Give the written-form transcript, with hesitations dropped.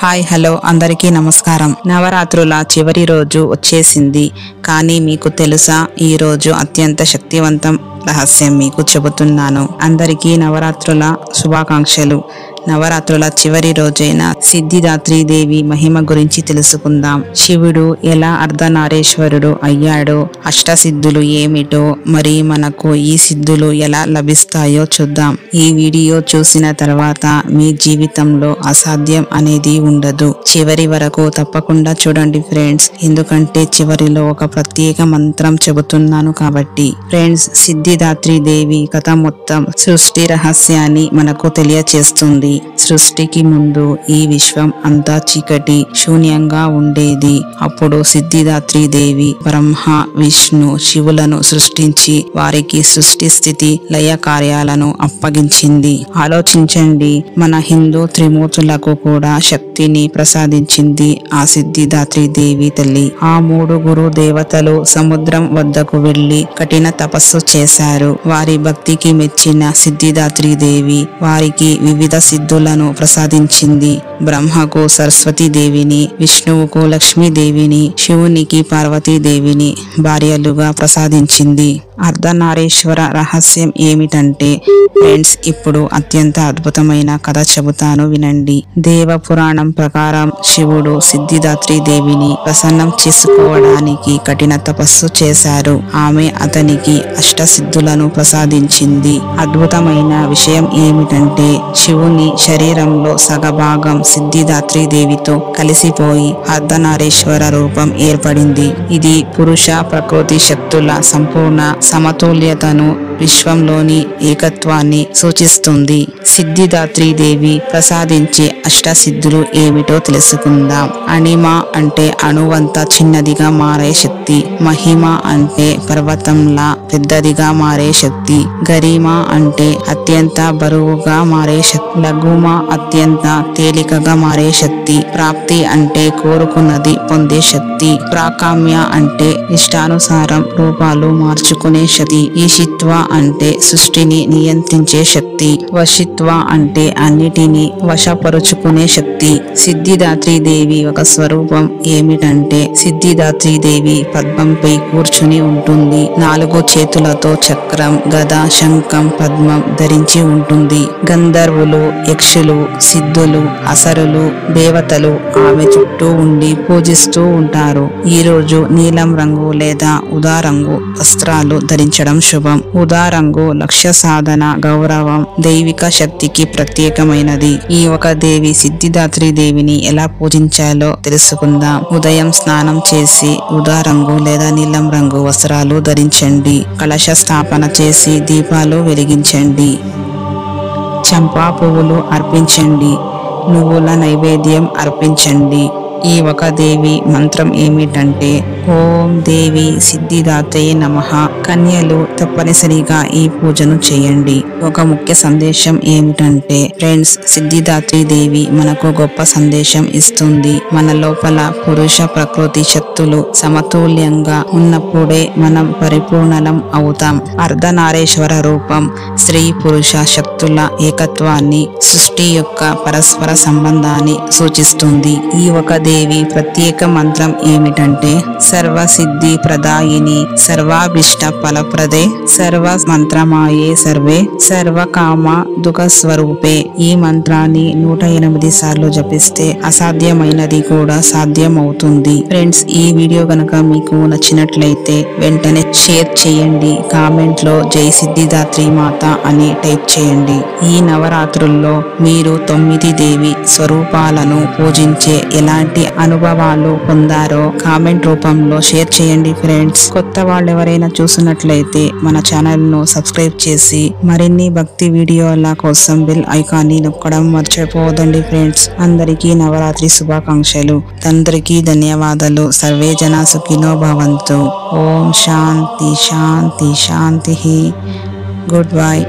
Hi hello అందరికీ నమస్కారం. నవరాత్రుల చివరి రోజు వచ్చేసింది. కానీ మీకు తెలుసా, ఈ రోజు అత్యంత శక్తివంతం రహస్యం మీకు చెబుతున్నాను. అందరికీ నవరాత్రుల శుభాకాంక్షలు. నవరాత్రుల చివరి రోజైన సిద్ధిదాత్రీదేవి మహిమ గురించి తెలుసుకుందాం. శివుడు ఎలా అర్ధనారీశ్వరుడు అయ్యాడో, అష్టసిద్ధులు ఏమిటో, మరి మనకు ఈ సిద్ధులు ఎలా లభిస్తాయో చూద్దాం. ఈ వీడియో చూసిన తర్వాత మీ జీవితంలో అసాధ్యం అనేది ఉండదు. చివరి వరకు తప్పకుండా చూడండి ఫ్రెండ్స్, ఎందుకంటే చివరిలో ఒక ప్రత్యేక మంత్రం చెబుతున్నాను కాబట్టి. ఫ్రెండ్స్, సిద్ధిదాత్రీదేవి కథ మొత్తం సృష్టి రహస్యాన్ని మనకు తెలియచేస్తుంది. సృష్టికి ముందు ఈ విశ్వం అంతా చీకటి శూన్యంగా ఉండేది. అప్పుడు సిద్ధిదాత్రీదేవి బ్రహ్మ విష్ణు శివులను సృష్టించి వారికి సృష్టి స్థితి లయ కార్యాలను అప్పగించింది. ఆలోచించండి, మన హిందూ త్రిమూర్తులకు కూడా శక్తిని ప్రసాదించింది ఆ సిద్ధిదాత్రీదేవి తల్లి. ఆ మూడుగురు దేవతలు సముద్రం వద్దకు వెళ్లి కఠిన తపస్సు చేశారు. వారి భక్తికి మెచ్చిన సిద్ధిదాత్రీదేవి వారికి వివిధ సిద్ధులను ప్రసాదించింది. బ్రహ్మకు సరస్వతీదేవిని, విష్ణువుకు లక్ష్మీదేవిని, శివునికి పార్వతీదేవిని భార్యలుగా ప్రసాదించింది. అర్ధనారీశ్వర రహస్యం ఏమిటంటే ఫ్రెండ్స్, ఇప్పుడు అత్యంత అద్భుతమైన కథ చెబుతాను వినండి. దేవ పురాణం ప్రకారం శివుడు సిద్ధిదాత్రీదేవిని ప్రసన్నం చేసుకోవడానికి కఠిన తపస్సు చేశారు. ఆమె అతనికి అష్టసిద్ధులను ప్రసాదించింది. అద్భుతమైన విషయం ఏమిటంటే శివుని శరీరంలో సగభాగం సిద్ధిదాత్రీదేవితో కలిసిపోయి అర్ధనారీశ్వర రూపం ఏర్పడింది. ఇది పురుష ప్రకృతి శక్తుల సంపూర్ణ సమతుల్యతను, విశ్వంలోని ఏకత్వాన్ని సూచిస్తుంది. సిద్ధిదాత్రీదేవి ప్రసాదించే అష్టసిద్ధులు ఏమిటో తెలుసుకుందాం. అణిమ అంటే అణువంతా చిన్నదిగా మారే శక్తి. మహిమ అంటే పర్వతంలా పెద్దదిగా మారే శక్తి. గరిమ అంటే అత్యంత బరువుగా మారే శక్తి. లఘుమ అత్యంత తేలికగా మారే శక్తి. ప్రాప్తి అంటే కోరుకున్నది పొందే శక్తి. ప్రాకామ్య అంటే ఇష్టానుసారం రూపాలు మార్చుకునే శక్తి. ఈశిత్వ అంటే సృష్టిని నియంత్రించే శక్తి. వశిత్వ అంటే అన్నిటినీ వశపరుచుకునే శక్తి. సిద్ధిదాత్రీదేవి ఒక స్వరూపం ఏమిటంటే సిద్ధిదాత్రీదేవి పద్మంపై కూర్చుని ఉంటుంది. 4 చేతులతో చక్రం, గద, శంఖం, పద్మం ధరించి ఉంటుంది. గంధర్వులు, యక్షులు, సిద్ధులు, అసరులు, దేవతలు ఆమె చుట్టూ ఉండి పూజిస్తూ ఉంటారు. ఈ రోజు నీలం రంగు లేదా ఉదా రంగు వస్త్రాలు ధరించడం శుభం. ఉదా రంగు లక్ష్య సాధన, గౌరవం, దైవిక శక్తికి ప్రత్యేకమైనది. ఈ ఒక దేవి సిద్ధిదాత్రీదేవిని ఎలా పూజించాలో తెలుసుకుందాం. ఉదయం స్నానం చేసి ఉదా రంగు లేదా నీలం రంగు వస్త్రాలు ధరించండి. కలశ స్థాపన చేసి దీపాలు వెలిగించండి. చంపా పువ్వులు అర్పించండి. నువ్వుల నైవేద్యం అర్పించండి. ఈ ఒక దేవి మంత్రం ఏమిటంటే ఓం దేవి సిద్ధిదాత్రయే నమః. కన్యలు తప్పనిసరిగా ఈ పూజను చేయండి. ఒక ముఖ్య సందేశం ఏమిటంటే ఫ్రెండ్స్, సిద్ధిదాత్రీదేవి మనకు గొప్ప సందేశం ఇస్తుంది. మన లోపల పురుష ప్రకృతి శక్తులు సమతుల్యంగా ఉన్నప్పుడే మనం పరిపూర్ణలం అవుతాం. అర్ధనారీశ్వర రూపం స్త్రీ పురుష శక్తుల ఏకత్వాన్ని, సృష్టి యొక్క పరస్పర సంబంధాన్ని సూచిస్తుంది. ఈ ఒక దేవి ప్రత్యేక మంత్రం ఏమిటంటే సర్వసిద్ధి ప్రదాయిని, సర్వాభిష్ట ఫలప్రదే, సర్వ మంత్రమాయే సర్వే, సర్వకామ దుఃఖ స్వరూపే. ఈ మంత్రాన్ని 108 సార్లు జపిస్తే అసాధ్యమైనది కూడా సాధ్యం అవుతుంది. ఫ్రెండ్స్, ఈ వీడియో గనక మీకు నచ్చినట్లయితే వెంటనే షేర్ చేయండి. కామెంట్ లో జై సిద్ధిదాత్రి మాత అని టైప్ చేయండి. ఈ నవరాత్రుల్లో మీరు 9 దేవి స్వరూపాలను పూజించే ఎలాంటి అనుభవాలు పొందారో కామెంట్ రూపంలో షేర్ చేయండి ఫ్రెండ్స్. కొత్త వాళ్ళు ఎవరైనా చూసినట్లయితే మన ఛానల్ ను సబ్స్క్రైబ్ చేసి మరిన్ని భక్తి వీడియోల కోసం బెల్ ఐకాన్ ని నొక్కడం మర్చిపోవద్దండి ఫ్రెండ్స్. అందరికీ నవరాత్రి శుభాకాంక్షలు. అందరికీ ధన్యవాదాలు. సర్వే జనా సుఖినో భవంతు. ఓం శాంతి శాంతి శాంతి. Good bye.